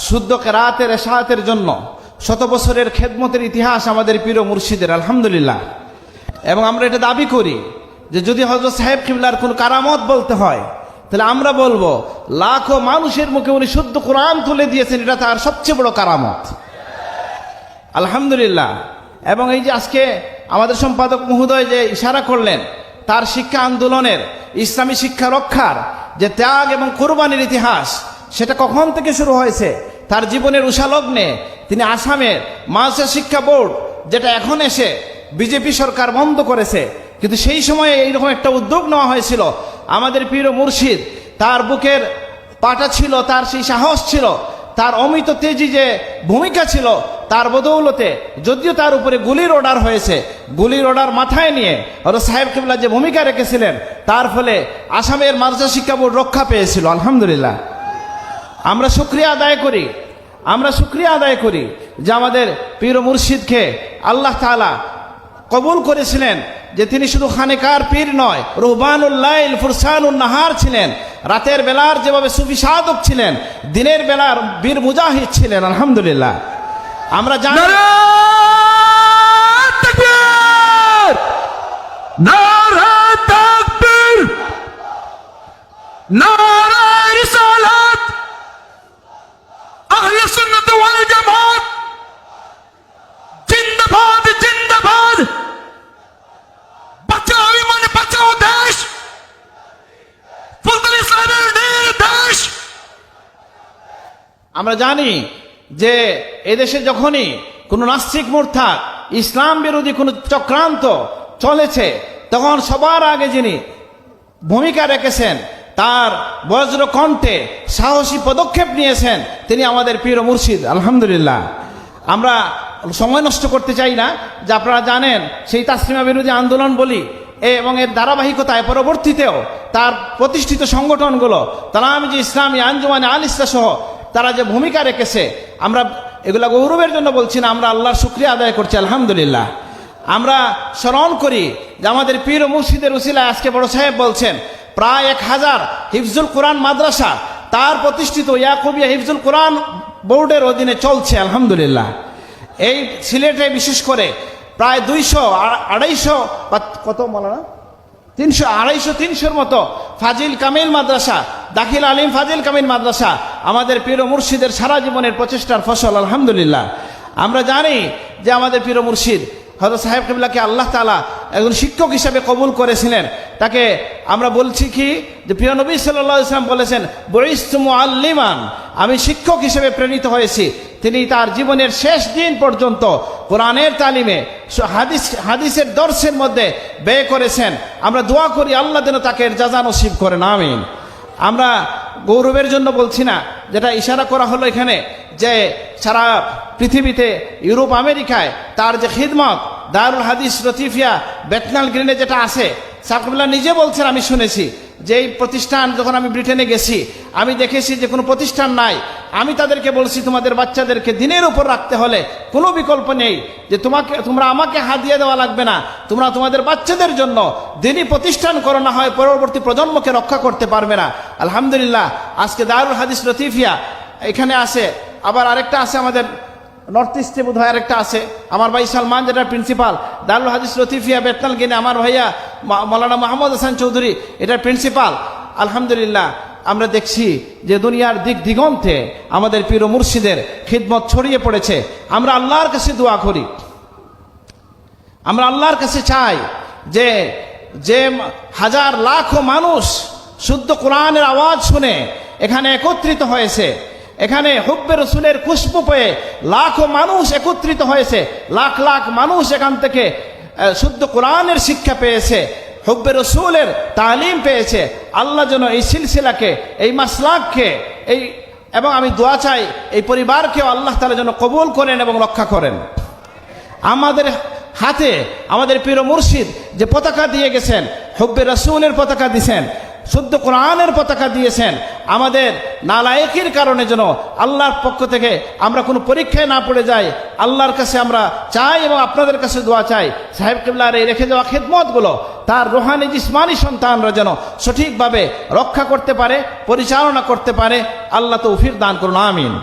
শুদ্ধ কেরাতের এশাআতের জন্য শত বছরের খেদমতের ইতিহাস আমাদের পীর ও মুর্শিদের, আলহামদুলিল্লাহ। এবং আমরা এটা দাবি করি যে যদি হযরত সাহেব কিবলার কোন কারামত বলতে হয় তাহলে আমরা বলবো লাখো মানুষের মুখে উনি শুদ্ধ কোরআন তুলে দিয়েছেন, এটা তার সবচেয়ে বড় কারামত, আলহামদুলিল্লাহ। এবং এই যে আজকে আমাদের সম্পাদক মহোদয় যে ইশারা করলেন, তার শিক্ষা আন্দোলনের, ইসলামী শিক্ষা রক্ষার যে ত্যাগ এবং কুরবানির ইতিহাস, সেটা কখন থেকে শুরু হয়েছে? তার জীবনের উষালগ্নে তিনি আসামের মাদ্রাসা শিক্ষা বোর্ড, যেটা এখন এসে বিজেপি সরকার বন্ধ করেছে, কিন্তু সেই সময়ে এইরকম একটা উদ্যোগ নেওয়া হয়েছিল। আমাদের পীর ও মুর্শিদ, তার বুকের পাটা ছিল, তার সেই সাহস ছিল, তার অমিত তেজি যে ভূমিকা ছিল, তার বদৌলতে যদিও তার উপরে গুলির অর্ডার হয়েছে, গুলির অর্ডার মাথায় নিয়ে হযরত সাহেব কিবলা যে ভূমিকা রেখেছিলেন, তার ফলে আসামের মাদ্রাসা শিক্ষা বোর্ড রক্ষা পেয়েছিল, আলহামদুলিল্লাহ। আমরা শুকরিয়া আদায় করি যে আমাদের পীর ও মুর্শিদকে আল্লাহ তাআলা কবুল করেছিলেন, যে তিনি শুধু খানেকার পীর নয়, রুহবানুল লাইল ফুরসানুন নাহার ছিলেন। রাতের বেলার যেভাবে সুফি সাধক ছিলেন, দিনের বেলার বীর মুজাহিদ ছিলেন, আলহামদুলিল্লাহ। আমরা জানি আমরা জানি যে এদেশে যখনই কোনো নাস্তিক মুরতাদ ইসলাম বিরোধী কোনো চক্রান্ত চলেছে, তখন সবার আগে যিনি ভূমিকা রেখেছেন, তার বজ্র কণ্ঠে সাহসী পদক্ষেপ নিয়েছেন, তিনি আমাদের পীর ও মুর্শিদ, আলহামদুলিল্লাহ। আমরা সময় নষ্ট করতে চাই না, যে আপনারা জানেন সেই তাসলিমা বিরোধী আন্দোলন বলি এবং এর ধারাবাহিকতায় পরবর্তীতেও তার প্রতিষ্ঠিত সংগঠনগুলো তালামিজি ইসলামী, আঞ্জুমানে আল ইসলাহ সহ তারা যে ভূমিকা রেখেছে, আমরা এগুলা গৌরবের জন্য বলছি না, আমরা আল্লাহর শুকরিয়া আদায় করছি, আলহামদুলিল্লাহ। আমরা স্মরণ করি যে আমাদের পীর ও মুর্শিদের উসিলায় আজকে বড় সাহেব বলছেন প্রায় 1000 হিফজুল কোরআন মাদ্রাসা তার প্রতিষ্ঠিত ইয়াকুবিয়া হিফজুল কোরআন বোর্ডের অধীনে চলছে, আলহামদুলিল্লাহ। এই সিলেটে বিশেষ করে প্রায় 200, 250 বা কত মৌলানা 300, 250, 300-র মতো ফাজিল কামিল মাদ্রাসা, দাখিল আলিম ফাজিল কামিল মাদ্রাসা আমাদের পীর ও মুর্শিদের সারা জীবনের প্রচেষ্টার ফসল, আলহামদুলিল্লাহ। আমরা জানি যে আমাদের পীর ও মুর্শিদ হযরত সাহেব কিবলাকে আল্লাহ তাআলা একজন শিক্ষক হিসেবে কবুল করেছিলেন। তাকে আমরা বলছি কি যে প্রিয় নবী সাল্লাল্লাহু আলাইহি ওয়াসাল্লাম বলেছেন, বুইস্তু মুআল্লিমান, আমি শিক্ষক হিসেবে প্রেরিত হয়েছি। তিনি তার জীবনের শেষ দিন পর্যন্ত কোরআনের তালিমে, হাদিসের দর্শের মধ্যে ব্যয় করেছেন। আমরা দোয়া করি আল্লাহ যেন তাকে জাযা নসিব করেন, আমিন। আমরা গৌরবের জন্য বলছি না, যেটা ইশারা করা হলো এখানে, যে সারা পৃথিবীতে ইউরোপ আমেরিকায় তার যে খিদমত, দারুল হাদিস লতিফিয়া বেথনাল গ্রিনে যেটা আছে, সাকিবুল্লাহ নিজে বলছেন, আমি শুনেছি যে এই প্রতিষ্ঠান, যখন আমি ব্রিটেনে গেছি আমি দেখেছি যে কোনো প্রতিষ্ঠান নাই। আমি তাদেরকে বলছি তোমাদের বাচ্চাদেরকে দিনের উপর রাখতে হলে কোনো বিকল্প নেই, যে তোমরা আমাকে হাদিয়া দেওয়া লাগবে না, তোমরা তোমাদের বাচ্চাদের জন্য দিনই প্রতিষ্ঠান করো, না হয় পরবর্তী প্রজন্মকে রক্ষা করতে পারবে না। আলহামদুলিল্লাহ, আজকে দারুল হাদিস লতিফিয়া এখানে আছে, আবার আরেকটা আছে আমাদের নর্থ ইস্টে বোধ হয় আরেকটা আছে, আমার ভাই সালমান যেটা প্রিন্সিপাল দারুল হাদিস লতিফিয়া বেতনাল গিনে, আমার ভাইয়া মৌলানা মোহাম্মদ হাসান চৌধুরী এটার প্রিন্সিপাল। আলহামদুলিল্লাহ, আমরা দেখছি যে দুনিয়ার দিক দিগন্তে আমাদের পীর ও মুর্শিদের খিদমত ছড়িয়ে পড়েছে। আমরা আল্লাহর কাছে দোয়া করি, আমরা আল্লাহর কাছে চাই যে যে হাজার লাখো মানুষ শুদ্ধ কোরআনের আওয়াজ শুনে এখানে একত্রিত হয়েছে, এখানে হুব্বে রসুলের খুশবু পেয়ে লাখো মানুষ একত্রিত হয়েছে, লাখ লাখ মানুষ এখান থেকে শুদ্ধ কোরআনের শিক্ষা পেয়েছে, হুব্বে রসুলের তালিম পেয়েছে। আল্লাহ যেন এই সিলসিলাকে, এই মাসলাককে, এবং আমি দোয়া চাই এই পরিবারকেও আল্লাহ তাআলা যেন কবুল করেন এবং রক্ষা করেন। আমাদের হাতে আমাদের পীর ও মুর্শিদ যে পতাকা দিয়ে গেছেন, হুব্বে রসুলের পতাকা দিয়েছেন, শুদ্ধ কোরআনের পতাকা দিয়েছেন, আমাদের নালায়েকির কারণে যেন আল্লাহর পক্ষ থেকে আমরা কোনো পরীক্ষায় না পড়ে যাই, আল্লাহর কাছে আমরা চাই এবং আপনাদের কাছে দোয়া চাই সাহেব কিবলার এই রেখে যাওয়া খেদমতগুলো তার রুহানি জিসমানি সন্তানরা যেন সঠিকভাবে রক্ষা করতে পারে, পরিচালনা করতে পারে। আল্লাহ তৌফিক দান করুন, আমিন।